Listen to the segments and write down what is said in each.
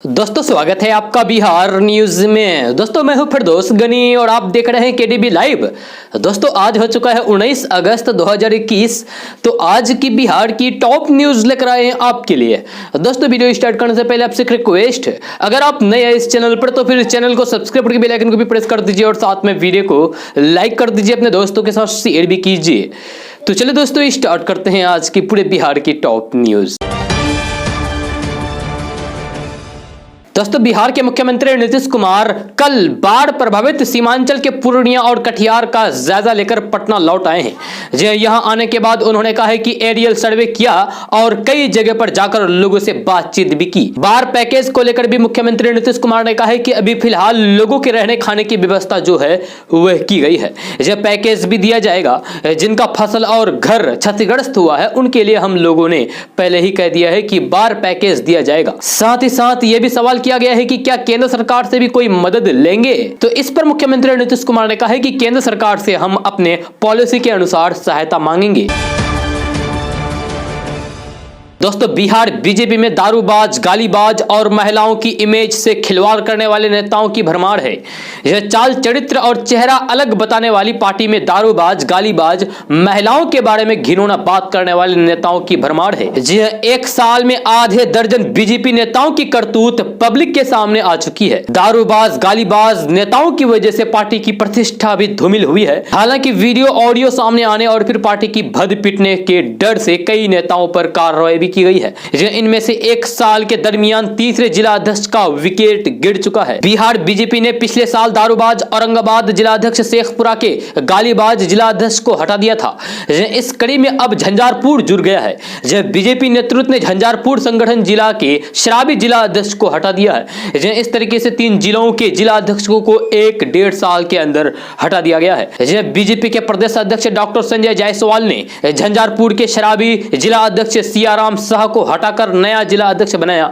दोस्तों स्वागत है आपका बिहार न्यूज में। दोस्तों मैं हूं फिरदौस गनी और आप देख रहे हैं केडीबी लाइव। दोस्तों आज हो चुका है 19 अगस्त 2021। तो आज की बिहार की टॉप न्यूज लेकर आए हैं आपके लिए। दोस्तों वीडियो स्टार्ट करने से पहले आपसे रिक्वेस्ट है, अगर आप नए हैं इस चैनल पर तो फिर इस चैनल को सब्सक्राइब करके बेल आइकन को भी प्रेस कर दीजिए और साथ में वीडियो को लाइक कर दीजिए, अपने दोस्तों के साथ शेयर भी कीजिए। तो चलिए दोस्तों स्टार्ट करते हैं आज की पूरे बिहार की टॉप न्यूज। दोस्तों बिहार के मुख्यमंत्री नीतीश कुमार कल बाढ़ प्रभावित सीमांचल के पूर्णिया और कटिहार का जायजा लेकर पटना लौट आए हैं। यहां आने के बाद उन्होंने कहा है कि एरियल सर्वे किया और कई जगह पर जाकर लोगों से बातचीत भी की। बाढ़ पैकेज को लेकर भी मुख्यमंत्री नीतीश कुमार ने कहा है कि अभी फिलहाल लोगों के रहने खाने की व्यवस्था जो है वह की गई है। यह पैकेज भी दिया जाएगा। जिनका फसल और घर क्षतिग्रस्त हुआ है उनके लिए हम लोगों ने पहले ही कह दिया है कि बाढ़ पैकेज दिया जाएगा। साथ ही साथ यह भी सवाल किया गया है कि क्या केंद्र सरकार से भी कोई मदद लेंगे, तो इस पर मुख्यमंत्री नीतीश कुमार ने कहा है कि केंद्र सरकार से हम अपने पॉलिसी के अनुसार सहायता मांगेंगे। दोस्तों बिहार बीजेपी में दारूबाज, गालीबाज और महिलाओं की इमेज से खिलवाड़ करने वाले नेताओं की भरमार है। यह चाल चरित्र और चेहरा अलग बताने वाली पार्टी में दारूबाज, गालीबाज, महिलाओं के बारे में घिनौना बात करने वाले नेताओं की भरमार है। यह एक साल में आधे दर्जन बीजेपी नेताओं की करतूत पब्लिक के सामने आ चुकी है। दारूबाज, गालीबाज नेताओं की वजह से पार्टी की प्रतिष्ठा भी धूमिल हुई है। हालांकि वीडियो ऑडियो सामने आने और फिर पार्टी की भद पिटने के डर से कई नेताओं पर कार्रवाई की गई है। इनमें से एक साल के दरमियान तीसरे जिला अध्यक्ष का विकेट गिर चुका है। बिहार बीजेपी ने पिछले साल दारूबाज औरंगाबाद जिलाध्यक्ष शेखपुरा के गालीबाज जिलाध्यक्ष को हटा दिया था। इस कड़ी में अब झंझारपुर जुड़ गया है। जब बीजेपी नेतृत्व ने झंझारपुर संगठन जिला के शराबी जिला अध्यक्ष को हटा दिया है। इस तरीके से 3 जिलों के जिला अध्यक्षों को 1-1.5 साल के अंदर हटा दिया गया है। बीजेपी के प्रदेश अध्यक्ष डॉक्टर संजय जायसवाल ने झंझारपुर के शराबी जिला अध्यक्ष सियाराम शाह को हटाकर नया जिला अध्यक्ष बनाया।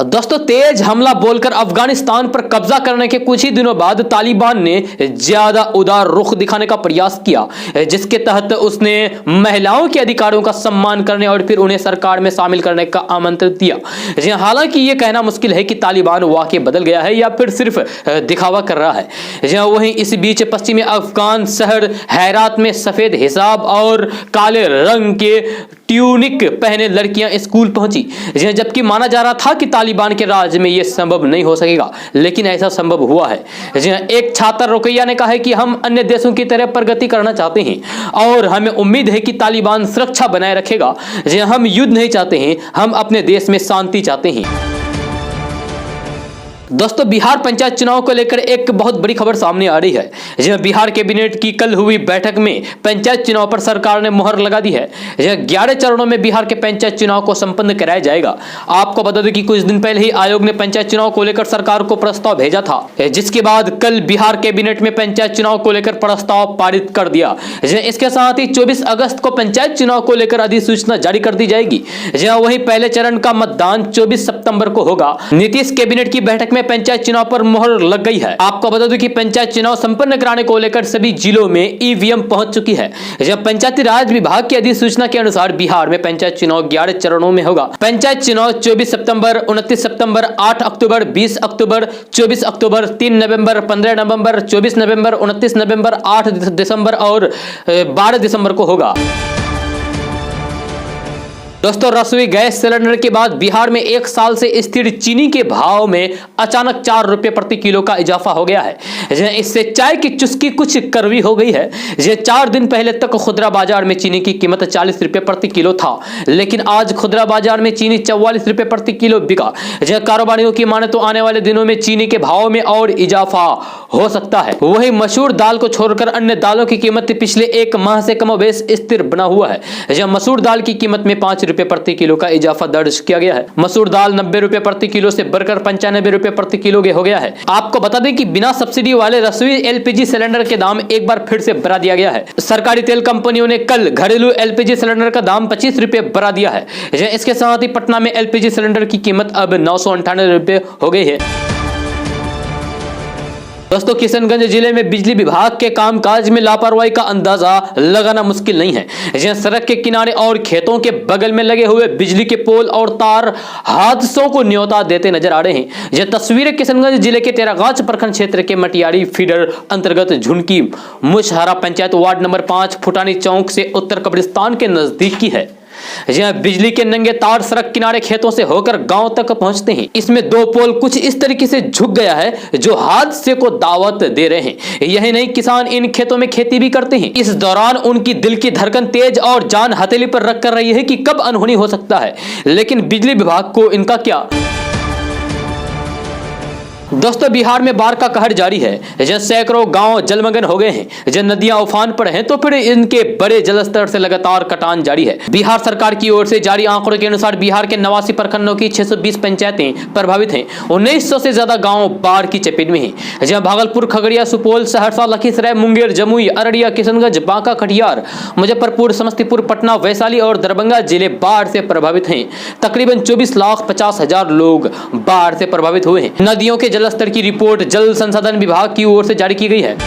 दोस्तों तेज हमला बोलकर अफगानिस्तान पर कब्जा करने के कुछ ही दिनों बाद तालिबान ने ज्यादा उदार रुख दिखाने का प्रयास किया, जिसके तहत उसने महिलाओं के अधिकारों का सम्मान करने और फिर उन्हें सरकार में शामिल करने का आमंत्रण दिया। हालांकि यह कहना मुश्किल है कि तालिबान वाकई बदल गया है या फिर सिर्फ दिखावा कर रहा है। वहीं इस बीच पश्चिमी अफगान शहर हैरात में सफेद हिजाब और काले रंग के ट्यूनिक पहने लड़कियां स्कूल पहुंची, जबकि माना जा रहा था कि तालिबान के राज में यह संभव नहीं हो सकेगा, लेकिन ऐसा संभव हुआ है। एक छात्र रुकैया ने कहा है कि हम अन्य देशों की तरह प्रगति करना चाहते हैं और हमें उम्मीद है कि तालिबान सुरक्षा बनाए रखेगा। हम युद्ध नहीं चाहते हैं, हम अपने देश में शांति चाहते हैं। दोस्तों बिहार पंचायत चुनाव को लेकर एक बहुत बड़ी खबर सामने आ रही है। जिसमें बिहार कैबिनेट की कल हुई बैठक में पंचायत चुनाव पर सरकार ने मुहर लगा दी है। 11 चरणों में बिहार के पंचायत चुनाव को संपन्न कराया जाएगा। आपको बता दें कि कुछ दिन पहले ही आयोग ने पंचायत चुनाव को लेकर सरकार को प्रस्ताव भेजा था, जिसके बाद कल बिहार कैबिनेट में पंचायत चुनाव को लेकर प्रस्ताव पारित कर दिया। इसके साथ ही 24 अगस्त को पंचायत चुनाव को लेकर अधिसूचना जारी कर दी जाएगी। वहीं पहले चरण का मतदान 24 सितंबर को होगा। नीतीश कैबिनेट की बैठक में पंचायत चुनाव पर मुहर लग गई है। आपको बता दूं कि पंचायत चुनाव संपन्न कराने को लेकर सभी जिलों में ईवीएम पहुंच चुकी है। जब पंचायती राज विभाग की अधिसूचना के अनुसार बिहार में पंचायत चुनाव 11 चरणों में होगा। पंचायत चुनाव 24 सितंबर, 29 सितंबर, 8 अक्टूबर, 20 अक्टूबर, 24 अक्टूबर, 3 नवंबर, 15 नवंबर, 24 नवंबर, 29 नवंबर, 8 दिसंबर और 12 दिसंबर को होगा। दोस्तों रसोई गैस सिलेंडर के बाद बिहार में एक साल से स्थिर चीनी के भाव में अचानक 4 रुपए प्रति किलो का इजाफा हो गया है। इससे चाय की चुस्की कुछ कड़वी हो गई है। 4 दिन पहले तक खुदरा बाजार में चीनी की कीमत 40 रुपए प्रति किलो था, लेकिन आज खुदरा बाजार में चीनी 44 रुपए प्रति किलो बिका। कारोबारियों की माने तो आने वाले दिनों में चीनी के भाव में और इजाफा हो सकता है। वही मसूर दाल को छोड़कर अन्य दालों की कीमत पिछले 1 माह से कमोबेश स्थिर बना हुआ है। मसूर दाल की कीमत में 5 रुपए प्रति किलो का इजाफा दर्ज किया गया है। मसूर दाल 90 रुपए प्रति किलो से बढ़कर 95 रुपए प्रति किलो हो गया है। आपको बता दें कि बिना सब्सिडी वाले रसोई एलपीजी सिलेंडर के दाम एक बार फिर से बढ़ा दिया गया है। सरकारी तेल कंपनियों ने कल घरेलू एलपीजी सिलेंडर का दाम 25 रुपए बढ़ा दिया है। इसके साथ ही पटना में एलपीजी सिलेंडर की कीमत अब 998 रुपए हो गई है। दोस्तों, किशनगंज जिले में बिजली विभाग के कामकाज में लापरवाही का अंदाजा लगाना मुश्किल नहीं है। जहां सड़क के किनारे और खेतों के बगल में लगे हुए बिजली के पोल और तार हादसों को न्योता देते नजर आ रहे हैं। यह तस्वीरें किशनगंज जिले के तेरागांच प्रखंड क्षेत्र के मटियारी फीडर अंतर्गत झुनकी मुशहरा पंचायत वार्ड नंबर 5 फुटानी चौक से उत्तर कब्रिस्तान के नजदीक की है। जहां बिजली के नंगे तार सड़क किनारे खेतों से होकर गांव तक पहुंचते हैं। इसमें 2 पोल कुछ इस तरीके से झुक गया है जो हादसे को दावत दे रहे हैं। यही नहीं, किसान इन खेतों में खेती भी करते हैं। इस दौरान उनकी दिल की धड़कन तेज और जान हथेली पर रख कर रही है कि कब अनहोनी हो सकता है, लेकिन बिजली विभाग को इनका क्या। दोस्तों, बिहार में बाढ़ का कहर जारी है। जहां सैकड़ों गांव जलमग्न हो गए हैं, जहां नदियां उफान पर हैं, तो फिर इनके बड़े जलस्तर से लगातार कटान जारी है। बिहार सरकार की ओर से जारी आंकड़ों के अनुसार बिहार के 89 प्रखंडों की 620 पंचायतें प्रभावित हैं। 1900 से ज्यादा गांव बाढ़ की चपेट में हैं। जहां भागलपुर, खगड़िया, सुपौल, सहरसा, लखीसराय, मुंगेर, जमुई, अररिया, किशनगंज, बांका, कटिहार, मुजफ्फरपुर, समस्तीपुर, पटना, वैशाली और दरभंगा जिले बाढ़ से प्रभावित हैं। तकरीबन 24,50,000 लोग बाढ़ से प्रभावित हुए हैं। नदियों के जलस्तर की रिपोर्ट जल संसाधन विभाग की ओर से जारी की गई है।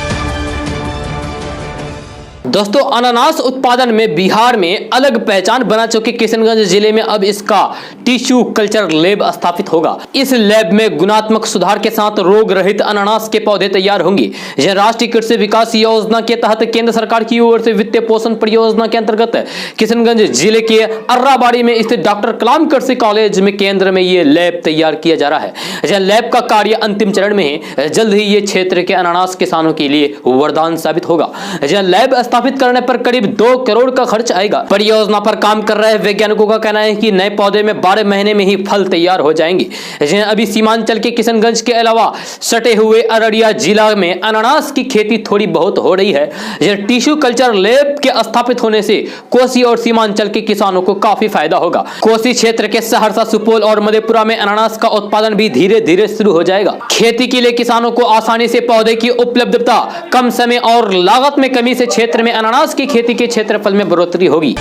दोस्तों, अनानास उत्पादन में बिहार में अलग पहचान बना चुके किशनगंज जिले में अब इसका टिश्यू कल्चर लैब स्थापित होगा। इस लैब में गुणात्मक सुधार के साथ रोग रहित अनानास के पौधे तैयार होंगे। यह राष्ट्रीय कृषि विकास योजना के तहत केंद्र सरकार की ओर से वित्तीय पोषण परियोजना के अंतर्गत किशनगंज जिले के अर्राबाड़ी में स्थित डॉक्टर कलाम कृषि कॉलेज में केंद्र में यह लैब तैयार किया जा रहा है। यह लैब का कार्य अंतिम चरण में है। जल्द ही ये क्षेत्र के अनानास किसानों के लिए वरदान साबित होगा। यह लैब स्थापित करने पर करीब 2 करोड़ का खर्च आएगा। परियोजना पर काम कर रहे वैज्ञानिकों का कहना है कि नए पौधे में 12 महीने में ही फल तैयार हो जाएंगे। अभी सीमांचल के किशनगंज के अलावा सटे हुए अररिया जिला में अनानास की खेती थोड़ी बहुत हो रही है। यह टिश्यू कल्चर लैब के स्थापित होने से कोसी और सीमांचल के किसानों को काफी फायदा होगा। कोसी क्षेत्र के सहरसा, सुपौल और मधेपुरा में अनानास का उत्पादन भी धीरे धीरे शुरू हो जाएगा। खेती के लिए किसानों को आसानी से पौधे की उपलब्धता, कम समय और लागत में कमी से क्षेत्र में अनानास की खेती के क्षेत्रफल में बढ़ोतरी होगी।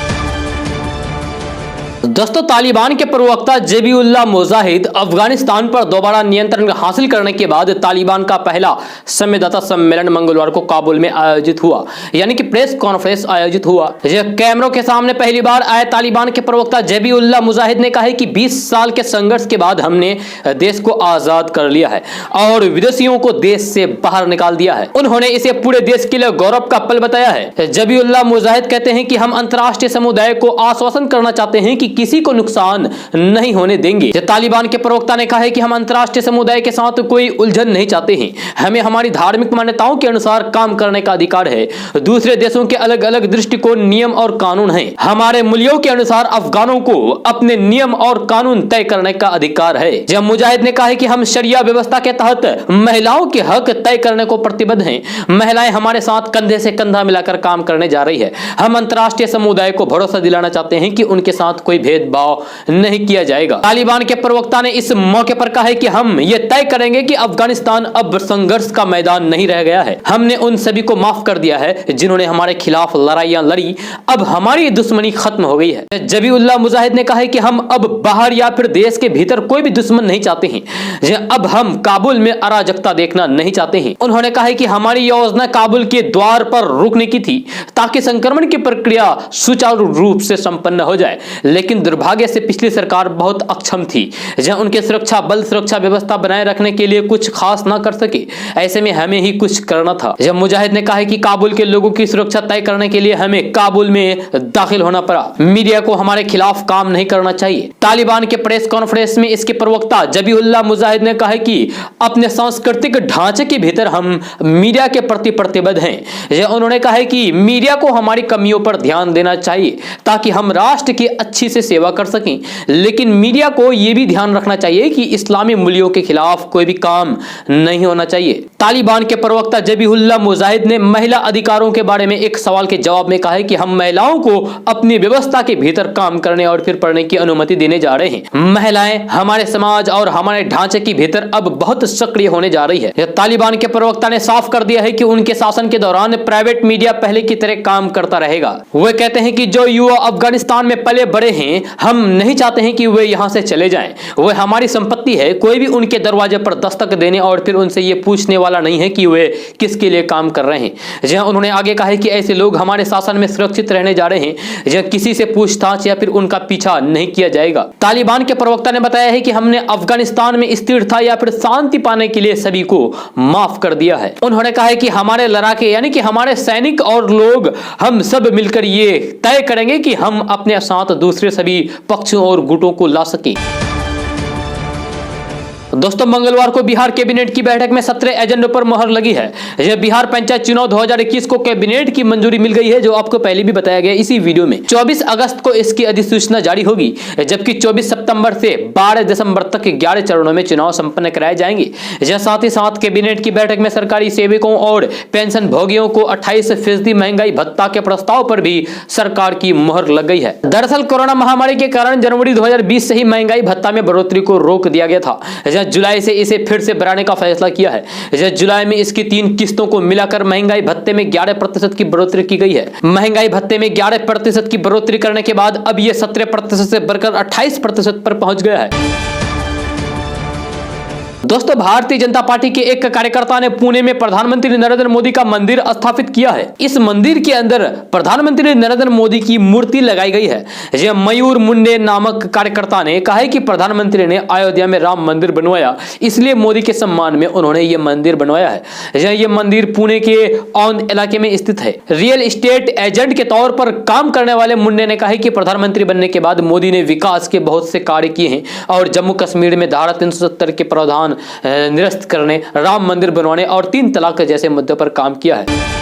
दोस्तों, तालिबान के प्रवक्ता जबीउल्लाह मुजाहिद अफगानिस्तान पर दोबारा नियंत्रण हासिल करने के बाद तालिबान का पहला संवाददाता सम्मेलन मंगलवार को काबुल में आयोजित हुआ, यानी कि प्रेस कॉन्फ्रेंस आयोजित हुआ। कैमरों के सामने पहली बार आए तालिबान के प्रवक्ता जबीउल्लाह मुजाहिद ने कहा कि 20 साल के संघर्ष के बाद हमने देश को आजाद कर लिया है और विदेशियों को देश से बाहर निकाल दिया है। उन्होंने इसे पूरे देश के लिए गौरव का पल बताया है। जबीउल्लाह मुजाहिद कहते हैं कि हम अंतर्राष्ट्रीय समुदाय को आश्वासन करना चाहते हैं कि किसी को नुकसान नहीं होने देंगे। तालिबान के प्रवक्ता ने कहा है कि हम अंतर्राष्ट्रीय समुदाय के साथ कोई उलझन नहीं चाहते हैं। हमें हमारी धार्मिक मान्यताओं के अनुसार काम करने का अधिकार है। दूसरे देशों के अलग अलग दृष्टिकोण, नियम और कानून हैं। हमारे मूल्यों के अनुसार अफगानों को अपने नियम और कानून तय करने का अधिकार है। जब मुजाहिद ने कहा है कि हम शरिया व्यवस्था के तहत महिलाओं के हक तय करने को प्रतिबद्ध हैं। महिलाएं हमारे साथ कंधे से कंधा मिलाकर काम करने जा रही है। हम अंतर्राष्ट्रीय समुदाय को भरोसा दिलाना चाहते हैं कि उनके साथ कोई भेदभाव नहीं किया जाएगा। तालिबान के प्रवक्ता ने इस मौके पर कहा है कि हम ये तय करेंगे कि अफगानिस्तान अब संघर्ष का मैदान नहीं रह गया है। हमने उन सभी को माफ कर दिया है जिन्होंने हमारे खिलाफ लड़ाइयां लड़ी। अब हमारी दुश्मनी खत्म हो गई है। जबीउल्लाह मुजाहिद ने कहा है कि हम अब बाहर या फिर देश के भीतर कोई भी दुश्मन नहीं चाहते हैं। अब हम काबुल में अराजकता देखना नहीं चाहते हैं। उन्होंने कहा है कि हमारी योजना काबुल के द्वार पर रुकने की थी ताकि संक्रमण की प्रक्रिया सुचारू रूप से संपन्न हो जाए, लेकिन दुर्भाग्य से पिछली सरकार बहुत अक्षम थी। जहां उनके सुरक्षा बल सुरक्षा व्यवस्था बनाए रखने के लिए कुछ खास ना कर सके। ऐसे में हमें ही कुछ करना था। जब मुजाहिद ने कहा है कि काबुल के लोगों की सुरक्षा तय करने के लिए हमें काबुल में दाखिल होना पड़ा। मीडिया को हमारे खिलाफ काम नहीं करना चाहिए। तालिबान के प्रेस कॉन्फ्रेंस में इसके प्रवक्ता जबीउल्लाह मुजाहिद ने कहा है कि अपने सांस्कृतिक ढांचे के भीतर हम मीडिया के प्रति प्रतिबद्ध हैं। उन्होंने कहा है कि मीडिया को हमारी कमियों पर ध्यान देना चाहिए ताकि हम राष्ट्र की अच्छी से सेवा कर सकें, लेकिन मीडिया को यह भी ध्यान रखना चाहिए कि इस्लामी मूल्यों के खिलाफ कोई भी काम नहीं होना चाहिए। तालिबान के प्रवक्ता जबीउल्लाह मुजाहिद ने महिला अधिकारों के बारे में एक सवाल के जवाब में कहा है कि हम महिलाओं को अपनी व्यवस्था के भीतर काम करने और फिर पढ़ने की अनुमति देने जा रहे हैं। महिलाएं हमारे समाज और हमारे ढांचे के भीतर अब बहुत सक्रिय होने जा रही है। तालिबान के प्रवक्ता ने साफ कर दिया है कि उनके शासन के दौरान प्राइवेट मीडिया पहले की तरह काम करता रहेगा। वे कहते हैं कि जो युवा अफगानिस्तान में पले बड़े हैं, हम नहीं चाहते हैं कि वे यहां से चले जाएं। वे हमारी संपत्ति है। कोई भी उनके दरवाजे पर दस्तक देने और फिर उनसे ये पूछने वाला नहीं है कि वे किसके लिए काम कर रहे हैं। जहां उन्होंने आगे कहा है कि ऐसे लोग हमारे शासन में सुरक्षित रहने जा रहे हैं, जहां किसी से पूछताछ या फिर उनका पीछा नहीं किया जाएगा। तालिबान के प्रवक्ता ने बताया है कि हमने अफगानिस्तान में स्थिरता या फिर शांति पाने के लिए सभी को माफ कर दिया है। उन्होंने कहा है कि हमारे लड़ाके यानी कि हमारे सैनिक और लोग हम सब मिलकर ये तय करेंगे कि हम अपने साथ दूसरे सभी पक्षों और गुटों को ला सकें। दोस्तों, मंगलवार को बिहार कैबिनेट की बैठक में 17 एजेंडों पर मोहर लगी है। यह बिहार पंचायत चुनाव 2021 को कैबिनेट की मंजूरी मिल गई है, जो आपको पहले भी बताया गया इसी वीडियो में। 24 अगस्त को इसकी अधिसूचना जारी होगी, जबकि 24 सितंबर से 12 दिसंबर तक 11 चरणों में चुनाव संपन्न कराए जाएंगे। यह साथ ही साथ कैबिनेट की बैठक में सरकारी सेवकों और पेंशन भोगियों को 28% महंगाई भत्ता के प्रस्ताव पर भी सरकार की मोहर लग गई है। दरअसल कोरोना महामारी के कारण जनवरी 2020 से ही महंगाई भत्ता में बढ़ोतरी को रोक दिया गया था। जुलाई से इसे फिर से बढ़ाने का फैसला किया है। जुलाई में इसकी 3 किस्तों को मिलाकर महंगाई भत्ते में 11% की बढ़ोतरी की गई है। महंगाई भत्ते में 11% की बढ़ोतरी करने के बाद अब यह 17% से बढ़कर 28% पर पहुंच गया है। दोस्तों, भारतीय जनता पार्टी के एक कार्यकर्ता ने पुणे में प्रधानमंत्री नरेंद्र मोदी का मंदिर स्थापित किया है। इस मंदिर के अंदर प्रधानमंत्री नरेंद्र मोदी की मूर्ति लगाई गई है। यह मयूर मुंडे नामक कार्यकर्ता ने कहा है कि प्रधानमंत्री ने अयोध्या में राम मंदिर बनवाया, इसलिए मोदी के सम्मान में उन्होंने यह मंदिर बनवाया है। यह मंदिर पुणे के औंध इलाके में स्थित है। रियल एस्टेट एजेंट के तौर पर काम करने वाले मुंडे ने कहा है कि प्रधानमंत्री बनने के बाद मोदी ने विकास के बहुत से कार्य किए हैं और जम्मू कश्मीर में धारा 370 के प्रावधान निरस्त करने, राम मंदिर बनवाने और 3 तलाक जैसे मुद्दों पर काम किया है।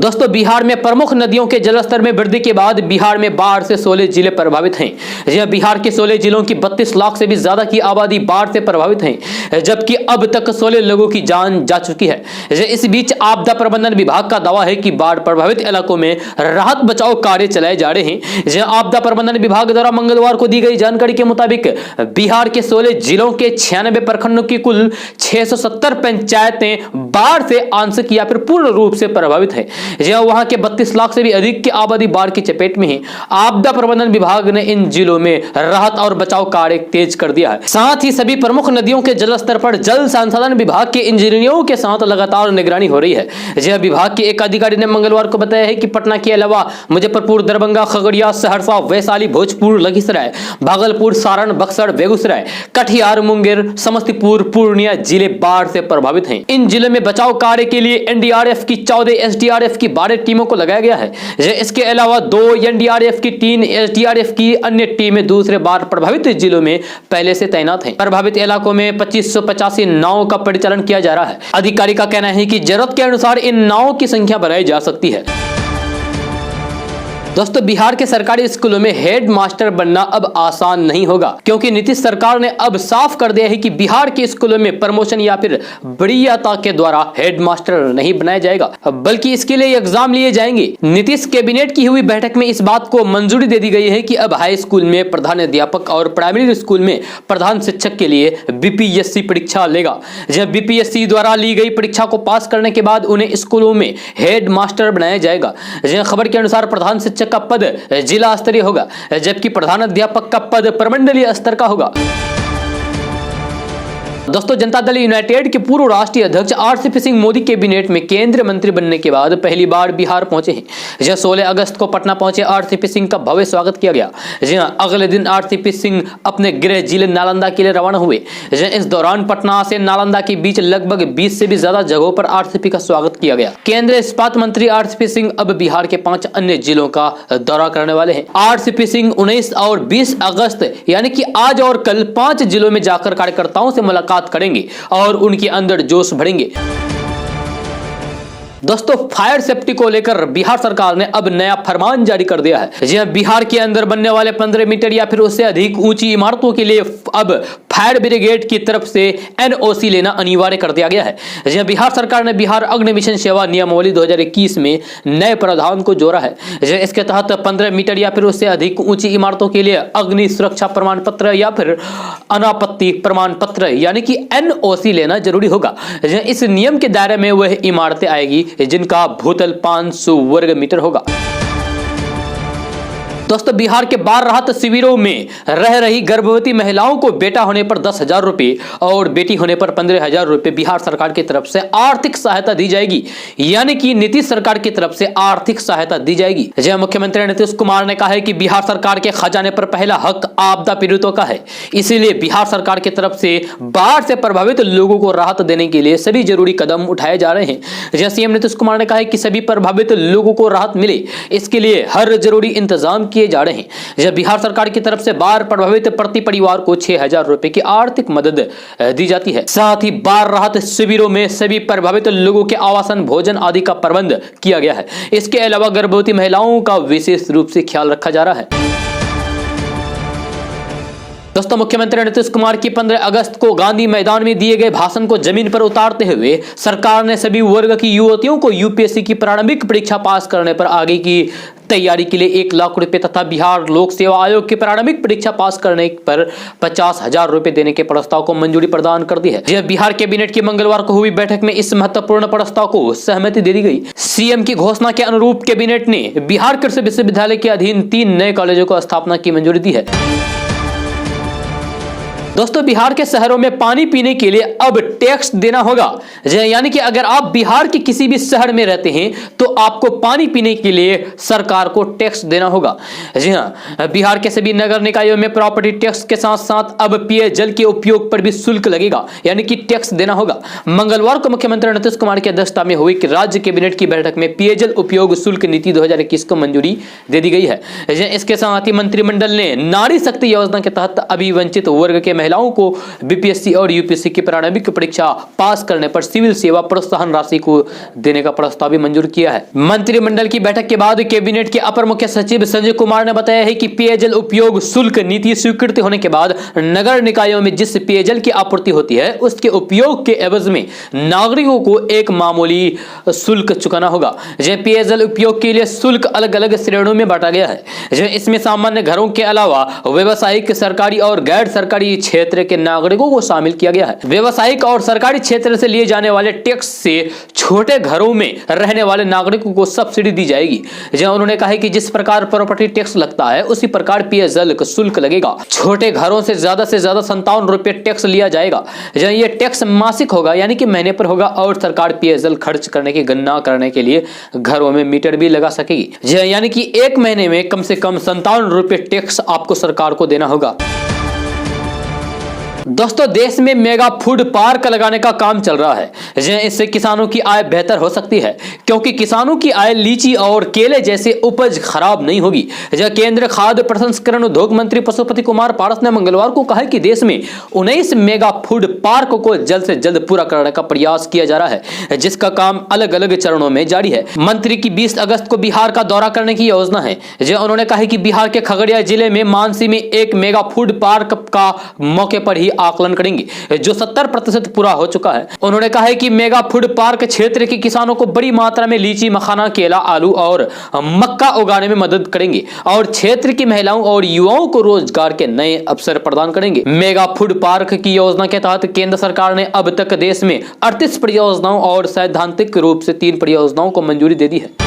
दोस्तों, बिहार में प्रमुख नदियों के जलस्तर में वृद्धि के बाद बिहार में बाढ़ से 16 जिले प्रभावित हैं। यह बिहार के 16 जिलों की 32 लाख से भी ज्यादा की आबादी बाढ़ से प्रभावित है, जबकि अब तक 16 लोगों की जान जा चुकी है। इस बीच आपदा प्रबंधन विभाग का दावा है कि बाढ़ प्रभावित इलाकों में राहत बचाव कार्य चलाए जा रहे हैं। आपदा प्रबंधन विभाग द्वारा मंगलवार को दी गई जानकारी के मुताबिक बिहार के 16 जिलों के 96 प्रखंडों की कुल 670 पंचायतें बाढ़ से आंशिक या फिर पूर्ण रूप से प्रभावित है। वहां के 32 लाख से भी अधिक की आबादी बाढ़ की चपेट में है। आपदा प्रबंधन विभाग ने इन जिलों में राहत और बचाव कार्य तेज कर दिया है। साथ ही सभी प्रमुख नदियों के जलस्तर पर जल संसाधन विभाग के इंजीनियरों के साथ लगातार निगरानी हो रही है। विभाग के एक अधिकारी ने मंगलवार को बताया है कि पटना के अलावा मुजफ्फरपुर, दरभंगा, खगड़िया, सहरसा, वैशाली, भोजपुर, लखीसराय, भागलपुर, सारण, बक्सर, बेगूसराय, कटिहार, मुंगेर, समस्तीपुर, पूर्णिया जिले बाढ़ से प्रभावित हैं। इन जिलों में बचाव कार्य के लिए एनडीआरएफ की 14, एसडीआरएफ की 12 टीमों को लगाया गया है। इसके अलावा 2 एनडीआरएफ की 3 एसडीआरएफ की अन्य टीमें दूसरे बाढ़ प्रभावित जिलों में पहले से तैनात हैं। प्रभावित इलाकों में 2585 नावों का परिचालन किया जा रहा है। अधिकारी का कहना है कि जरूरत के अनुसार इन नावों की संख्या बढ़ाई जा सकती है। दोस्तों, बिहार के सरकारी स्कूलों में हेड मास्टर बनना अब आसान नहीं होगा, क्योंकि नीतीश सरकार ने अब साफ कर दिया है कि बिहार के स्कूलों में प्रमोशन या फिर वरीयता के द्वारा हेड मास्टर नहीं बनाया जाएगा, बल्कि इसके लिए एग्जाम लिए जाएंगे। नीतीश कैबिनेट की हुई बैठक में इस बात को मंजूरी दे दी गई है कि अब हाई स्कूल में प्रधान अध्यापक और प्राइमरी स्कूल में प्रधान शिक्षक के लिए बीपीएससी परीक्षा लेगा। जब बीपीएससी द्वारा ली गई परीक्षा को पास करने के बाद उन्हें स्कूलों में हेड मास्टर बनाया जाएगा। खबर के अनुसार प्रधान शिक्षक का पद जिला स्तरीय होगा, जबकि प्रधान अध्यापक का पद प्रमंडलीय स्तर का होगा। दोस्तों, जनता दल यूनाइटेड के पूर्व राष्ट्रीय अध्यक्ष आरसीपी सिंह मोदी कैबिनेट में केंद्रीय मंत्री बनने के बाद पहली बार बिहार पहुंचे हैं। 16 अगस्त को पटना पहुंचे आरसीपी सिंह का भव्य स्वागत किया गया। अगले दिन आरसीपी सिंह अपने गृह जिले नालंदा के लिए रवाना हुए। इस दौरान पटना से नालंदा के बीच लगभग 20 से भी ज्यादा जगहों पर आरसीपी का स्वागत किया गया। केंद्रीय इस्पात मंत्री आरसीपी सिंह अब बिहार के 5 अन्य जिलों का दौरा करने वाले हैं। आरसीपी सिंह 19 और 20 अगस्त यानी कि आज और कल 5 जिलों में जाकर कार्यकर्ताओं से मुलाकात करेंगे और उनके अंदर जोश भरेंगे। दोस्तों, फायर सेफ्टी को लेकर बिहार सरकार ने अब नया फरमान जारी कर दिया है। जी बिहार के अंदर बनने वाले 15 मीटर या फिर उससे अधिक ऊंची इमारतों के लिए अब फायर ब्रिगेड की तरफ से एनओसी लेना अनिवार्य कर दिया गया है। जी बिहार सरकार ने बिहार अग्नि मिशन सेवा नियमावली 2021 में नए प्रावधान को जोड़ा है। इसके तहत 15 मीटर या फिर उससे अधिक ऊंची इमारतों के लिए अग्नि सुरक्षा प्रमाण पत्र या फिर अनापत्ति प्रमाण पत्र यानी कि एनओसी लेना जरूरी होगा। इस नियम के दायरे में वह इमारतें आएगी जिनका भूतल 500 वर्ग मीटर होगा। दोस्तों बिहार के 12 राहत शिविरों में रह रही गर्भवती महिलाओं को बेटा होने पर 10,000 रुपए और बेटी होने पर 15,000 रुपए बिहार सरकार की तरफ से आर्थिक सहायता दी जाएगी। यानी कि नीतीश सरकार की तरफ से आर्थिक सहायता दी जाएगी। जय मुख्यमंत्री नीतीश कुमार ने कहा है कि बिहार सरकार के खजाने पर पहला हक आपदा पीड़ितों का है, इसीलिए बिहार सरकार की तरफ से बाढ़ से प्रभावित लोगों को राहत देने के लिए सभी जरूरी कदम उठाए जा रहे हैं। जय सीएम नीतीश कुमार ने कहा है कि सभी प्रभावित लोगों को राहत मिले, इसके लिए हर जरूरी इंतजाम किए जा रहे हैं। जब बिहार सरकार की तरफ से बाढ़ प्रभावित प्रति परिवार को 6,000 रुपए की आर्थिक मदद दी जाती है। साथ ही बाढ़ राहत शिविरों में सभी प्रभावित लोगों के आवासन, भोजन आदि का प्रबंध किया गया है। इसके अलावा गर्भवती महिलाओं का विशेष रूप से ख्याल रखा जा रहा है। दोस्तों मुख्यमंत्री नीतीश कुमार की 15 अगस्त को गांधी मैदान में दिए गए भाषण को जमीन पर उतारते हुए सरकार ने सभी वर्ग की युवतियों को यूपीएससी की प्रारंभिक परीक्षा पास करने पर आगे की तैयारी के लिए 1 लाख रुपए तथा बिहार लोक सेवा आयोग की प्रारंभिक परीक्षा पास करने पर 50,000 रुपए देने के प्रस्ताव को मंजूरी प्रदान कर दी है। यह बिहार कैबिनेट की मंगलवार को हुई बैठक में इस महत्वपूर्ण प्रस्ताव को सहमति दे दी गई। सीएम की घोषणा के अनुरूप कैबिनेट ने बिहार कृषि विश्वविद्यालय के अधीन 3 नए कॉलेजों को स्थापना की मंजूरी दी है। दोस्तों बिहार के शहरों में पानी पीने के लिए अब टैक्स देना होगा। यानी कि अगर आप बिहार के किसी भी शहर में रहते हैं तो आपको पानी पीने के लिए सरकार को टैक्स देना होगा। जी हां, बिहार के सभी नगर निकायों में प्रॉपर्टी टैक्स के साथ साथ अब पेयजल के उपयोग पर भी शुल्क लगेगा, यानी कि टैक्स देना होगा। मंगलवार को मुख्यमंत्री नीतीश कुमार की अध्यक्षता में हुई राज्य कैबिनेट की बैठक में पेयजल उपयोग शुल्क नीति 2021 को मंजूरी दे दी गई है। इसके साथ ही मंत्रिमंडल ने नारी शक्ति योजना के तहत अभिवंचित वर्ग के महिलाओं को बीपीएससी और यूपीएससी की प्रारंभिक परीक्षा पास करने पर सिविल सेवा प्रोत्साहन राशि को देने का प्रस्ताव भी मंजूर किया है। मंत्रिमंडल की बैठक के बाद कैबिनेट के अपर मुख्य सचिव संजय कुमार ने बताया है कि पेयजल उपयोग शुल्क नीति स्वीकृति होने के बाद नगर निकायों में जिस पेयजल की आपूर्ति होती है उसके उपयोग के एवज में नागरिकों को एक मामूली शुल्क चुकाना होगा। पेयजल उपयोग के लिए शुल्क अलग अलग श्रेणियों में बांटा गया है। इसमें सामान्य घरों के अलावा व्यावसायिक, सरकारी और गैर सरकारी क्षेत्र के नागरिकों को शामिल किया गया है। व्यावसायिक और सरकारी क्षेत्र से लिए जाने वाले टैक्स से छोटे घरों में रहने वाले नागरिकों को सब्सिडी दी जाएगी। उन्होंने कहा है कि जिस प्रकार प्रॉपर्टी टैक्स लगता है उसी प्रकार पेयजल का शुल्क लगेगा। छोटे घरों से ज्यादा 57 रुपए टैक्स लिया जाएगा। यह टैक्स मासिक होगा, यानी कि महीने पर होगा, और सरकार पेयजल खर्च करने की गणना करने के लिए घरों में मीटर भी लगा सकेगी। यानी कि एक महीने में कम से कम 57 रुपए टैक्स आपको सरकार को देना होगा। दोस्तों देश में मेगा फूड पार्क लगाने का काम चल रहा है। इससे किसानों की आय बेहतर हो सकती है, क्योंकि किसानों की आय लीची और केले जैसे उपज खराब नहीं होगी। केंद्रीय खाद्य प्रसंस्करण उद्योग मंत्री पशुपति कुमार पारस ने मंगलवार को कहा कि देश में 19 मेगा फूड पार्क को जल्द से जल्द पूरा करने का प्रयास किया जा रहा है, जिसका काम अलग अलग चरणों में जारी है। मंत्री की 20 अगस्त को बिहार का दौरा करने की योजना है। उन्होंने कहा कि बिहार के खगड़िया जिले में मानसी में एक मेगा फूड पार्क का मौके पर ही आकलन करेंगे, जो 70% पूरा हो चुका है। उन्होंने कहा है कि मेगा फूड पार्क क्षेत्र के किसानों को बड़ी मात्रा में लीची, मखाना, केला, आलू और मक्का उगाने में मदद करेंगे और क्षेत्र की महिलाओं और युवाओं को रोजगार के नए अवसर प्रदान करेंगे। मेगा फूड पार्क की योजना के तहत केंद्र सरकार ने अब तक देश में 38 परियोजनाओं और सैद्धांतिक रूप से 3 परियोजनाओं को मंजूरी दे दी है।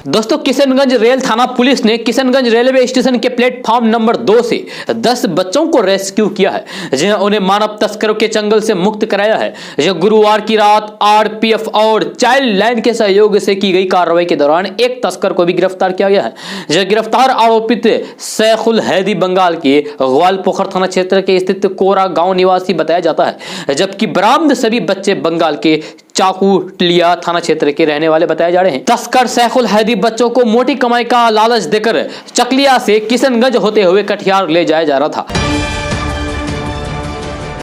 दोस्तों किशनगंज रेल थाना पुलिस ने किशनगंज रेलवे स्टेशन के प्लेटफॉर्म नंबर 2 से 10 बच्चों को रेस्क्यू किया है। उन्हें मानव तस्करों के चंगल से मुक्त कराया है। गुरुवार की रात आरपीएफ और चाइल्ड लाइन के सहयोग से की गई कार्रवाई के दौरान एक तस्कर को भी गिरफ्तार किया गया है। गिरफ्तार आरोपित सैफुल हैदी बंगाल के ग्वालपोखर थाना क्षेत्र के स्थित कोरा गांव निवासी बताया जाता है, जबकि बरामद सभी बच्चे बंगाल के चाकुलिया थाना क्षेत्र के रहने वाले बताए जा रहे हैं। तस्कर सैफुल हैदी बच्चों को मोटी कमाई का लालच देकर चकलिया से किशनगंज होते हुए कटिहार ले जाया जा रहा था।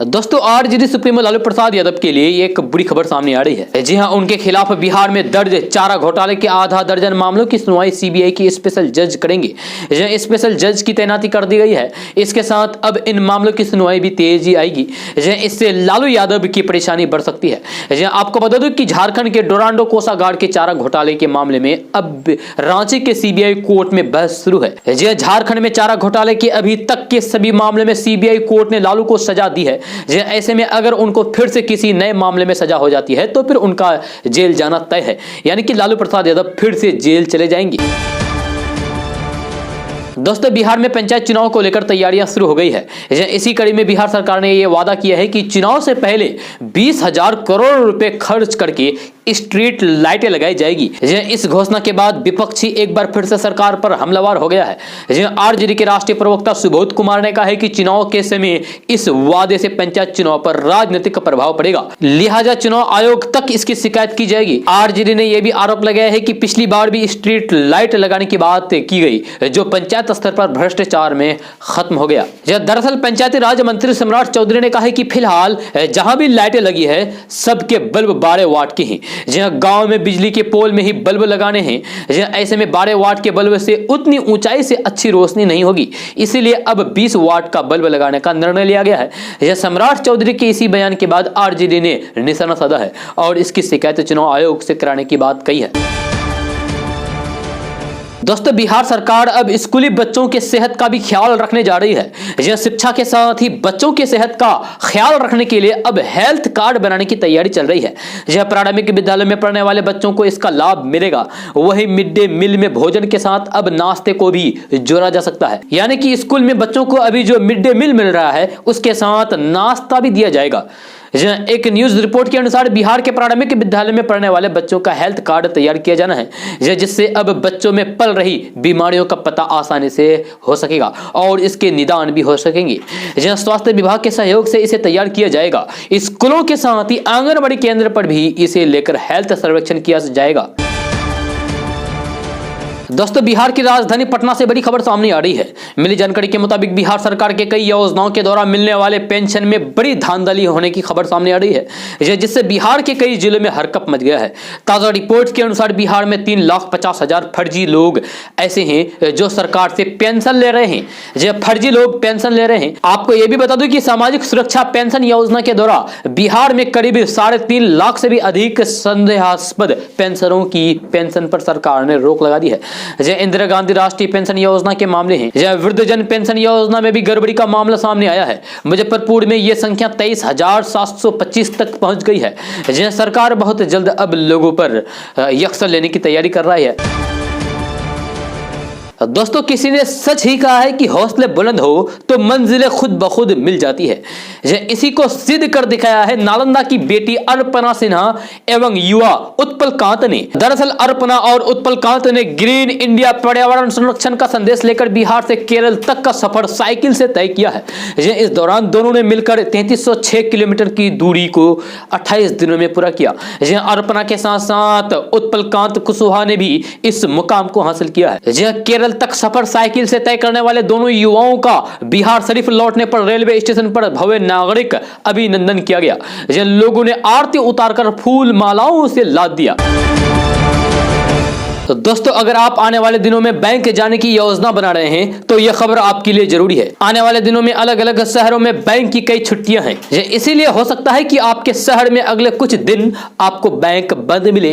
दोस्तों आरजेडी सुप्रीमो लालू प्रसाद यादव के लिए एक बुरी खबर सामने आ रही है। जी हां, उनके खिलाफ बिहार में दर्ज चारा घोटाले के आधा दर्जन मामलों की सुनवाई सीबीआई की स्पेशल जज करेंगे। स्पेशल जज की तैनाती कर दी गई है। इसके साथ अब इन मामलों की सुनवाई भी तेजी आएगी। इससे लालू यादव की परेशानी बढ़ सकती है। आपको बता दूं कि झारखंड के डोरांडो कोषागार के चारा घोटाले के मामले में अब रांची के सीबीआई कोर्ट में बहस शुरू है। झारखंड में चारा घोटाले के अभी तक के सभी मामले में सीबीआई कोर्ट ने लालू को सजा दी है। ऐसे में अगर उनको फिर से किसी नए मामले में सजा हो जाती है तो फिर उनका जेल जाना तय है, यानी कि लालू प्रसाद यादव फिर से जेल चले जाएंगे। दोस्तों बिहार में पंचायत चुनाव को लेकर तैयारियां शुरू हो गई है। इसी कड़ी में बिहार सरकार ने यह वादा किया है कि चुनाव से पहले 20,000 करोड़ रुपए खर्च करके स्ट्रीट लाइटें लगाई जाएगी। इस घोषणा के बाद विपक्षी एक बार फिर से सरकार पर हमलावर हो गया है। आरजेडी के राष्ट्रीय प्रवक्ता सुबोध कुमार ने कहा है कि चुनाव के समय इस वादे से पंचायत चुनाव पर राजनीतिक प्रभाव पड़ेगा, लिहाजा चुनाव आयोग तक इसकी शिकायत की जाएगी। आरजेडी ने यह भी आरोप लगाया है कि पिछली बार भी स्ट्रीट लाइट लगाने की बात की गई जो पंचायत स्तर पर भ्रष्टाचार में खत्म हो गया। दरअसल पंचायती राज मंत्री सम्राट चौधरी ने कहा है कि फिलहाल जहां भी लाइटें लगी है सबके बल्ब 12 वाट के हैं। जहां गांव में बिजली के पोल में ही बल्ब लगाने हैं, ऐसे में 12 वाट के बल्ब से उतनी ऊंचाई से अच्छी रोशनी नहीं होगी, इसीलिए अब 20 वाट का बल्ब लगाने का निर्णय लिया गया है। सम्राट चौधरी के इसी बयान के बाद आरजेडी ने निशाना साधा है और इसकी शिकायत चुनाव आयोग से कराने की बात कही है। दोस्तों बिहार सरकार अब स्कूली बच्चों के सेहत का भी ख्याल रखने जा रही है। शिक्षा के साथ ही बच्चों के सेहत का ख्याल रखने के लिए अब हेल्थ कार्ड बनाने की तैयारी चल रही है। प्रारंभिक विद्यालय में पढ़ने वाले बच्चों को इसका लाभ मिलेगा। वही मिड डे मील में भोजन के साथ अब नाश्ते को भी जोड़ा जा सकता है, यानी कि स्कूल में बच्चों को अभी जो मिड डे मील मिल रहा है उसके साथ नाश्ता भी दिया जाएगा। एक न्यूज रिपोर्ट के अनुसार बिहार के प्रारंभिक विद्यालय में पढ़ने वाले बच्चों का हेल्थ कार्ड तैयार किया जाना है, जिससे अब बच्चों में पल रही बीमारियों का पता आसानी से हो सकेगा और इसके निदान भी हो सकेंगे। स्वास्थ्य विभाग के सहयोग से इसे तैयार किया जाएगा। स्कूलों के साथ ही आंगनबाड़ी केंद्र पर भी इसे लेकर हेल्थ सर्वेक्षण किया जाएगा। दोस्तों बिहार की राजधानी पटना से बड़ी खबर सामने आ रही है। मिली जानकारी के मुताबिक बिहार सरकार के कई योजनाओं के द्वारा मिलने वाले पेंशन में बड़ी धांधली होने की खबर सामने आ रही है, जिससे बिहार के कई जिलों में हरकंप मच गया है। ताजा रिपोर्ट के अनुसार बिहार में 3,50,000 फर्जी लोग ऐसे हैं जो सरकार से पेंशन ले रहे हैं। फर्जी लोग पेंशन ले रहे हैं। आपको यह भी बता दूं कि सामाजिक सुरक्षा पेंशन योजना के द्वारा बिहार में करीब 3.5 लाख से भी अधिक संदेहास्पद पेंशनरों की पेंशन पर सरकार ने रोक लगा दी है। इंदिरा गांधी राष्ट्रीय पेंशन योजना के मामले हैं। वृद्धजन पेंशन योजना में भी गड़बड़ी का मामला सामने आया है। मुजफ्फरपुर में यह संख्या 23,725 तक पहुंच गई है। सरकार बहुत जल्द अब लोगों पर एक्शन लेने की तैयारी कर रही है। दोस्तों किसी ने सच ही कहा है कि हौसले बुलंद हो तो मंजिलें खुद ब खुद मिल जाती है। इसी को सिद्ध कर दिखाया है नालंदा की बेटी अर्पणा सिन्हा एवं युवा उत्पल कांत ने। दरअसल अर्पणा और उत्पल कांत ने ग्रीन इंडिया पर्यावरण संरक्षण का संदेश लेकर बिहार से केरल तक का सफर साइकिल से तय किया है। इस दौरान दोनों ने मिलकर 3306 किलोमीटर की दूरी को 28 दिनों में पूरा किया। अर्पणा के साथ साथ उत्पल कांत कुशवाहा ने भी इस मुकाम को हासिल किया है। केरल तक सफर साइकिल से तय करने वाले दोनों युवाओं का बिहार शरीफ लौटने पर रेलवे स्टेशन पर भव्य नागरिक अभिनंदन किया गया। जिन लोगों ने आरती उतारकर फूल मालाओं से लाद दिया। तो दोस्तों अगर आप आने वाले दिनों में बैंक जाने की योजना बना रहे हैं तो यह खबर आपके लिए जरूरी है। आने वाले दिनों में अलग अलग शहरों में बैंक की कई छुट्टियां हैं, इसीलिए हो सकता है कि आपके शहर में अगले कुछ दिन आपको बैंक बंद मिले।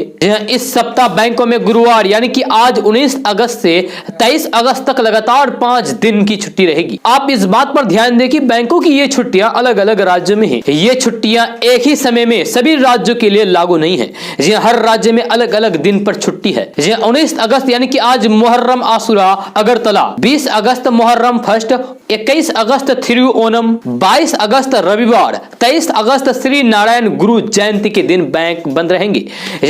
इस सप्ताह बैंकों में गुरुवार यानी कि आज 19 अगस्त से 23 अगस्त तक लगातार 5 दिन की छुट्टी रहेगी। आप इस बात पर ध्यान दें कि बैंकों की ये छुट्टियां अलग अलग राज्यों में है। ये छुट्टियां एक ही समय में सभी राज्यों के लिए लागू नहीं है। हर राज्य में अलग अलग दिन पर छुट्टी है। 19 अगस्त यानी कि आज मुहर्रम आशुरा अगरतला, 20 अगस्त मुहर्रम फर्स्ट, 21 अगस्त थिरु ओनम, 22 अगस्त रविवार, 23 अगस्त श्री नारायण गुरु जयंती के दिन बैंक बंद रहेंगे।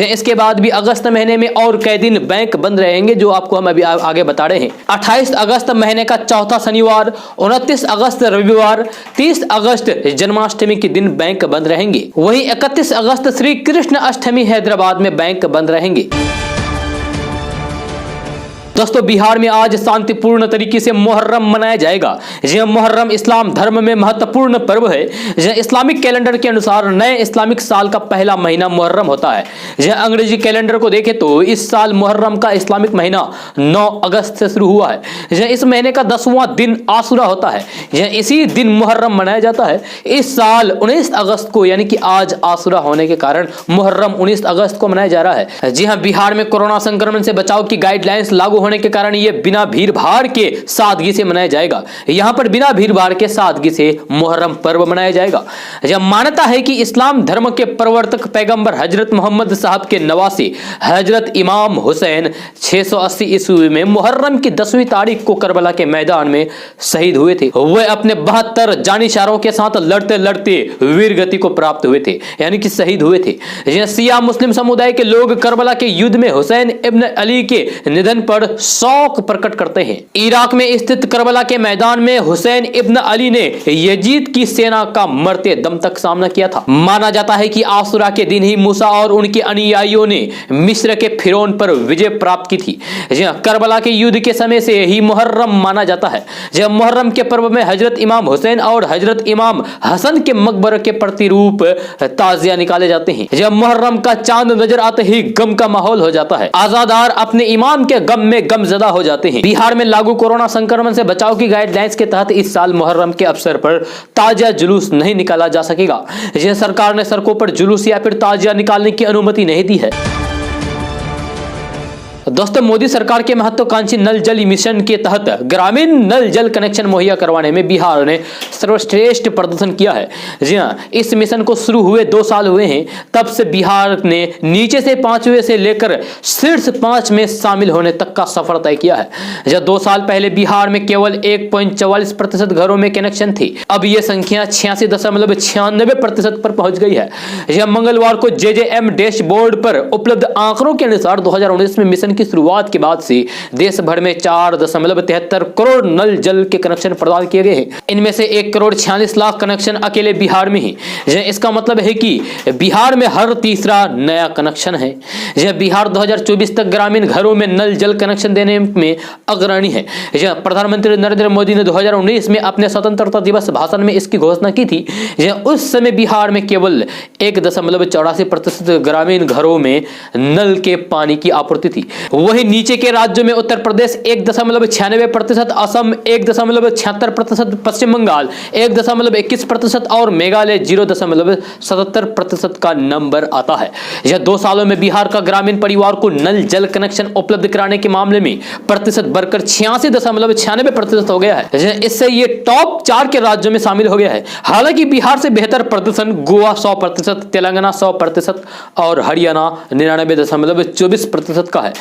इसके बाद भी अगस्त महीने में और कई दिन बैंक बंद रहेंगे जो आपको हम अभी आगे बता रहे हैं। 28 अगस्त महीने का चौथा शनिवार, 29 अगस्त रविवार, 30 अगस्त जन्माष्टमी के दिन बैंक बंद रहेंगे। वहीं 31 अगस्त श्री कृष्ण अष्टमी हैदराबाद में बैंक बंद रहेंगे। दोस्तों बिहार में आज शांतिपूर्ण तरीके से मुहर्रम मनाया जाएगा। यह मुहर्रम इस्लाम धर्म में महत्वपूर्ण पर्व है। यह इस्लामिक कैलेंडर के अनुसार नए इस्लामिक साल का पहला महीना मुहर्रम होता है। यह अंग्रेजी कैलेंडर को देखें तो इस साल मुहर्रम का इस्लामिक महीना 9 अगस्त से शुरू हुआ है। यह इस महीने का 10वां दिन आशुरा होता है। यह इसी दिन मुहर्रम मनाया जाता है। इस साल 19 अगस्त को यानी कि आज आशुरा होने के कारण मुहर्रम 19 अगस्त को मनाया जा रहा है। जी हाँ, बिहार में कोरोना संक्रमण से बचाव की गाइडलाइंस लागू होने के कारण ये बिना भीड़ भाड़ के सादगी से मनाया जाएगा। यहाँ पर बिना भीड़ भाड़ के सादगी से मुहर्रम पर्व मनाया जाएगा। यह मान्यता है कि इस्लाम धर्म के प्रवर्तक पैगंबर हजरत मोहम्मद साहब के नवासी हजरत इमाम हुसैन 680 ईस्वी में मुहर्रम की 10वीं तारीख को करबला के मैदान में शहीद हुए थे। वे अपने 72 जानिशारों के साथ लड़ते लड़ते वीर गति को प्राप्त हुए थे, यानी कि शहीद हुए थे। यह शिया मुस्लिम समुदाय के लोग करबला के युद्ध में हुसैन इब्न अली के निधन पर शोक प्रकट करते हैं। इराक में स्थित करबला के मैदान में हुसैन इब्न अली ने यजीद की सेना का मरते दम तक सामना किया था। माना जाता है कि आशुरा के दिन ही मूसा और उनके अनुयायियों ने मिस्र के फिरौन पर विजय प्राप्त की थी। करबला के युद्ध के समय से ही मुहर्रम माना जाता है। जब मुहर्रम के पर्व में हजरत इमाम हुसैन और हजरत इमाम हसन के मकबरे के प्रतिरूप ताजिया निकाले जाते हैं। जब मुहर्रम का चांद नजर आते ही गम का माहौल हो जाता है। आजादार अपने इमाम के गम में गमजदा हो जाते हैं। बिहार में लागू कोरोना संक्रमण से बचाव की गाइडलाइंस के तहत इस साल मुहर्रम के अवसर पर ताजिया जुलूस नहीं निकाला जा सकेगा। यह सरकार ने सड़कों पर जुलूस या फिर ताजिया निकालने की अनुमति नहीं दी है। दोस्तों, मोदी सरकार के महत्वाकांक्षी नल जल मिशन के तहत ग्रामीण नल जल कनेक्शन मुहैया करवाने में बिहार ने सर्वश्रेष्ठ प्रदर्शन किया है। जी हाँ, इस मिशन को शुरू हुए 2 साल हुए हैं। तब से बिहार ने नीचे से 5वें से लेकर शीर्ष 5 में शामिल होने तक का सफर तय किया है। जब 2 साल पहले बिहार में केवल 1.44% घरों में कनेक्शन थी, अब यह संख्या 86.96% पर पहुंच गई है। यह मंगलवार को JJM डैशबोर्ड पर उपलब्ध आंकड़ों के अनुसार 2019 में मिशन की शुरुआत के बाद से देश भर में 4.73 करोड़ नल जल के कनेक्शन प्रदान किए गए हैं। इनमें से 1 करोड़ 46 लाख कनेक्शन अकेले बिहार में ही। इसका मतलब है कि बिहार में हर तीसरा नया कनेक्शन है। यह बिहार 2024 तक ग्रामीण घरों में नल जल कनेक्शन देने में अग्रणी है। प्रधानमंत्री नरेंद्र मोदी ने 2019 में अपने स्वतंत्रता दिवस भाषण में इसकी घोषणा की थी। उस समय बिहार में केवल 1.84% ग्रामीण घरों में नल के पानी की आपूर्ति थी। वहीं नीचे के राज्यों में उत्तर प्रदेश 1.96%, असम 1.76%, पश्चिम बंगाल 1.21% और मेघालय 0.77% का नंबर आता है। यह 2 सालों में बिहार का ग्रामीण परिवार को नल जल कनेक्शन उपलब्ध कराने के मामले में प्रतिशत बढ़कर 86.96% हो गया है। इससे ये टॉप 4 के राज्यों में शामिल हो गया है। हालांकि बिहार से बेहतर प्रदर्शन गोवा 100%, तेलंगाना 100% और हरियाणा 99.24% का है।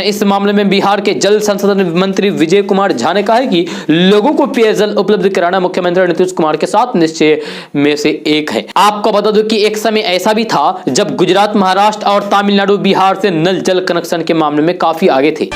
इस मामले में बिहार के जल संसाधन मंत्री विजय कुमार झा ने कहा है कि लोगों को पेयजल उपलब्ध कराना मुख्यमंत्री नीतीश कुमार के साथ निश्चय में से एक है। आपको बता दूं कि एक समय ऐसा भी था जब गुजरात, महाराष्ट्र और तमिलनाडु बिहार से नल जल कनेक्शन के मामले में काफी आगे थे।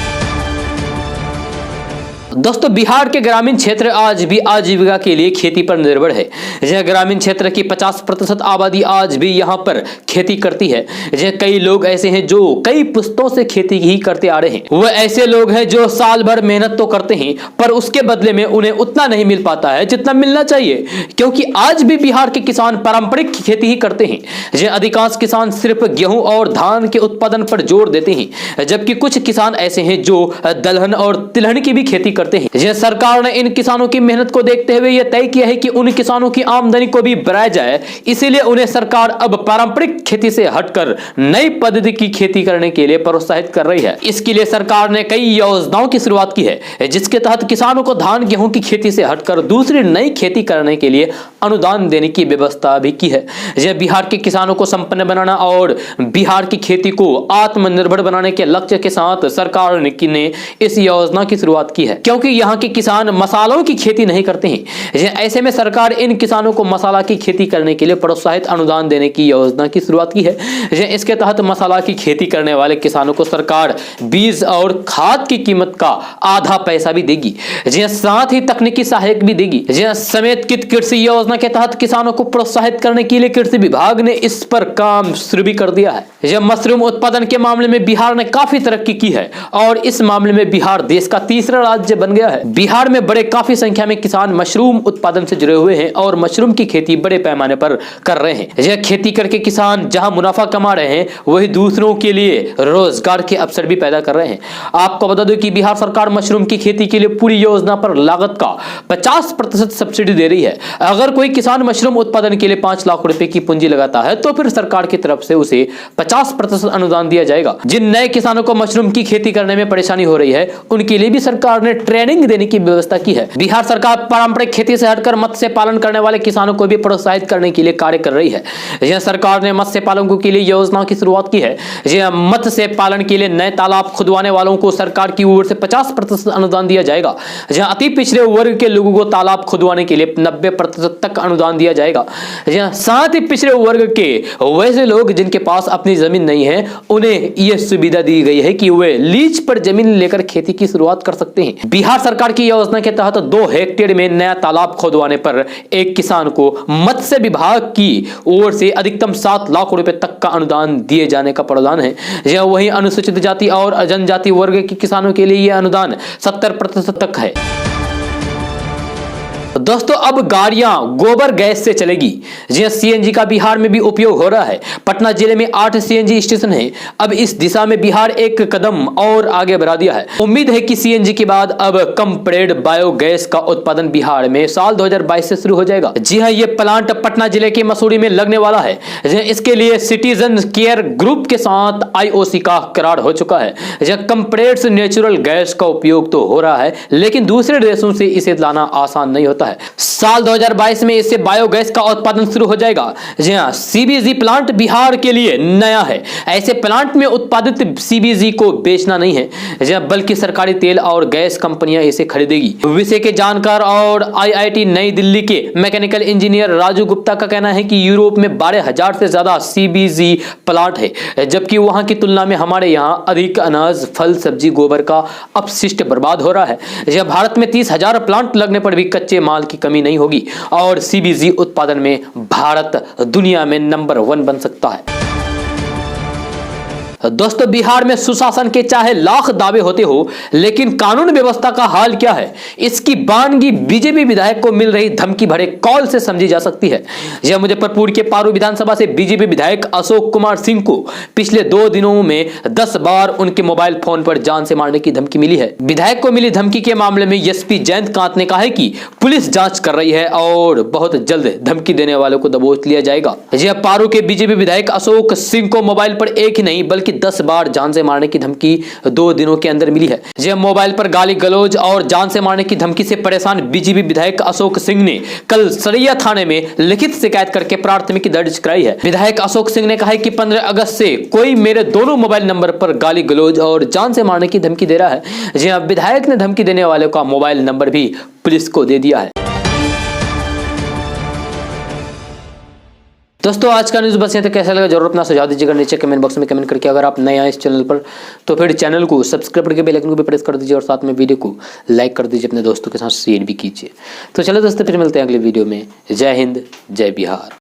दोस्तों, बिहार के ग्रामीण क्षेत्र आज भी आजीविका के लिए खेती पर निर्भर है। यह ग्रामीण क्षेत्र की 50% आबादी आज भी यहाँ पर खेती करती है। यह कई लोग ऐसे हैं जो कई पुश्तों से खेती ही करते आ रहे हैं। वह ऐसे लोग हैं जो साल भर मेहनत तो करते हैं, पर उसके बदले में उन्हें उतना नहीं मिल पाता है जितना मिलना चाहिए, क्योंकि आज भी बिहार के किसान पारंपरिक खेती ही करते हैं। यह अधिकांश किसान सिर्फ गेहूं और धान के उत्पादन पर जोर देते हैं, जबकि कुछ किसान ऐसे हैं जो दलहन और तिलहन की भी खेती करते हैं। यह सरकार ने इन किसानों की मेहनत को देखते हुए यह तय किया है कि उन किसानों की आमदनी को भी बढ़ाया जाए। इसीलिए उन्हें सरकार अब पारंपरिक खेती से हटकर नई पद्धति की खेती करने के लिए प्रोत्साहित कर रही है। इसके लिए सरकार ने कई योजनाओं की शुरुआत की है, जिसके तहत किसानों को धान गेहूं की खेती से हटकर दूसरी नई खेती करने के लिए अनुदान देने की व्यवस्था भी की है। यह बिहार के किसानों को संपन्न बनाना और बिहार की खेती को आत्मनिर्भर बनाने के लक्ष्य के साथ सरकार ने इस योजना की शुरुआत की है, क्योंकि यहाँ के किसान मसालों की खेती नहीं करते हैं। ऐसे में सरकार इन किसानों को मसाला की खेती करने के लिए प्रोत्साहित अनुदान देने की योजना की शुरुआत की है। इसके तहत मसाला की खेती करने वाले किसानों को सरकार बीज और खाद की कीमत का आधा पैसा भी देगी, साथ ही तकनीकी सहायक भी देगी। समेकित कृषि योजना के तहत किसानों को प्रोत्साहित करने के लिए कृषि विभाग ने इस पर काम शुरू भी कर दिया है। मशरूम उत्पादन के मामले में बिहार ने काफी तरक्की की है और इस मामले में बिहार देश का तीसरा राज्य बन गया है। बिहार में बड़े काफी संख्या में किसान मशरूम उत्पादन से जुड़े हुए हैं और मशरूम की खेती बड़े पैमाने पर कर रहे हैं। यह खेती करके किसान जहां मुनाफा कमा रहे हैं वही दूसरों के लिए रोजगार के अवसर भी पैदा कर रहे हैं। आपको बता दूं कि बिहार सरकार मशरूम की खेती के लिए पूरी योजना पर लागत का 50% सब्सिडी दे रही है। अगर कोई किसान मशरूम उत्पादन के लिए 5 लाख रुपए की पूंजी लगाता है तो फिर सरकार की तरफ से उसे 50% अनुदान दिया जाएगा। जिन नए किसानों को मशरूम की खेती करने में परेशानी हो रही है उनके लिए भी सरकार ने ट्रेनिंग देने की व्यवस्था की है। बिहार सरकार पारंपरिक खेती से हटकर मत्स्य पालन करने वाले किसानों को भी प्रोत्साहित करने के लिए कार्य कर रही है। यह सरकार ने मत्स्य पालकों के लिए योजनाओं की शुरुआत की है। यह मत्स्य पालन के लिए नए तालाब खुदवाने वालों को सरकार की ओर से 50% अनुदान दिया जाएगा। जहां अति पिछड़े वर्ग के लोगों को तालाब खुदवाने के लिए 90% तक अनुदान दिया जाएगा। साथ ही पिछड़े वर्ग के वैसे लोग जिनके पास अपनी जमीन नहीं है उन्हें यह सुविधा दी गई है कि वे लीज पर जमीन लेकर खेती की शुरुआत कर सकते हैं। बिहार सरकार की योजना के तहत 2 हेक्टेयर में नया तालाब खोदवाने पर एक किसान को मत्स्य विभाग की ओर से अधिकतम 7 लाख रुपए तक का अनुदान दिए जाने का प्रावधान है। यह वहीं अनुसूचित जाति और जनजाति वर्ग के किसानों के लिए यह अनुदान 70% तक है। दोस्तों अब गाड़ियां गोबर गैस से चलेगी। जी सीएनजी का बिहार में भी उपयोग हो रहा है। पटना जिले में 8 सीएनजी स्टेशन है। अब इस दिशा में बिहार एक कदम और आगे बढ़ा दिया है। उम्मीद है कि सीएनजी के बाद अब कंप्रेस्ड बायोगैस का उत्पादन बिहार में साल 2022 से शुरू हो जाएगा। जी हां, ये प्लांट पटना जिले के मसूरी में लगने वाला है। इसके लिए सिटीजन केयर ग्रुप के साथ IOC का करार हो चुका है। यह कंप्रेस्ड नेचुरल गैस का उपयोग तो हो रहा है लेकिन दूसरे देशों से इसे लाना आसान नहीं होता है। साल 2022 में इससे बायोगैस का उत्पादन शुरू हो जाएगा। जी हां, सीबीजी प्लांट बिहार के लिए नया है। ऐसे प्लांट में उत्पादित सीबीजी को बेचना नहीं है बल्कि सरकारी तेल और गैस कंपनियां इसे खरीदेगी। विषय के जानकार और IIT नई दिल्ली के मैकेनिकल इंजीनियर राजू गुप्ता का कहना है कि यूरोप में 12,000 से ज्यादा सीबीजी प्लांट है, जबकि वहां की तुलना में हमारे यहां अधिक अनाज, फल, सब्जी, गोबर का अपशिष्ट बर्बाद हो रहा है। भारत में 30,000 प्लांट लगने पर भी कच्चे माल की कमी नहीं होगी और सीबीजी उत्पादन में भारत दुनिया में नंबर 1 बन सकता है। दोस्तों बिहार में सुशासन के चाहे लाख दावे होते हो लेकिन कानून व्यवस्था का हाल क्या है, इसकी बानगी बीजेपी विधायक को मिल रही धमकी भरे कॉल से समझी जा सकती है। यह मुजफ्फरपुर के पारू विधानसभा से बीजेपी विधायक अशोक कुमार सिंह को पिछले 2 दिनों में 10 बार उनके मोबाइल फोन पर जान से मारने की धमकी मिली है। विधायक को मिली धमकी के मामले में एसपी जयंत कांत ने कहा है कि पुलिस जांच कर रही है और बहुत जल्द धमकी देने वालों को दबोच लिया जाएगा। यह पारू के बीजेपी विधायक अशोक सिंह को मोबाइल पर एक ही नहीं बल्कि 10 बार जान से मारने की धमकी 2 दिनों के अंदर मिली है। यह मोबाइल पर गाली गलौज और जान से मारने की धमकी से परेशान बीजेपी विधायक अशोक सिंह ने कल सरिया थाने में लिखित शिकायत करके प्राथमिकी दर्ज कराई है। विधायक अशोक सिंह ने कहा है कि 15 अगस्त से कोई मेरे दोनों मोबाइल नंबर पर गाली गलौज और जान से मारने की धमकी दे रहा है। जी हां, विधायक ने धमकी देने वाले का मोबाइल नंबर भी पुलिस को दे दिया है। दोस्तों आज का न्यूज़ बस यहाँ तक। कैसा लगा जरूर अपना सुझाव दीजिएगा नीचे कमेंट बॉक्स में कमेंट करके। अगर आप नए आए इस चैनल पर तो फिर चैनल को सब्सक्राइब करके बेल आइकन को भी प्रेस कर दीजिए और साथ में वीडियो को लाइक कर दीजिए, अपने दोस्तों के साथ शेयर भी कीजिए। तो चलो दोस्तों फिर मिलते हैं अगले वीडियो में। जय हिंद, जय बिहार।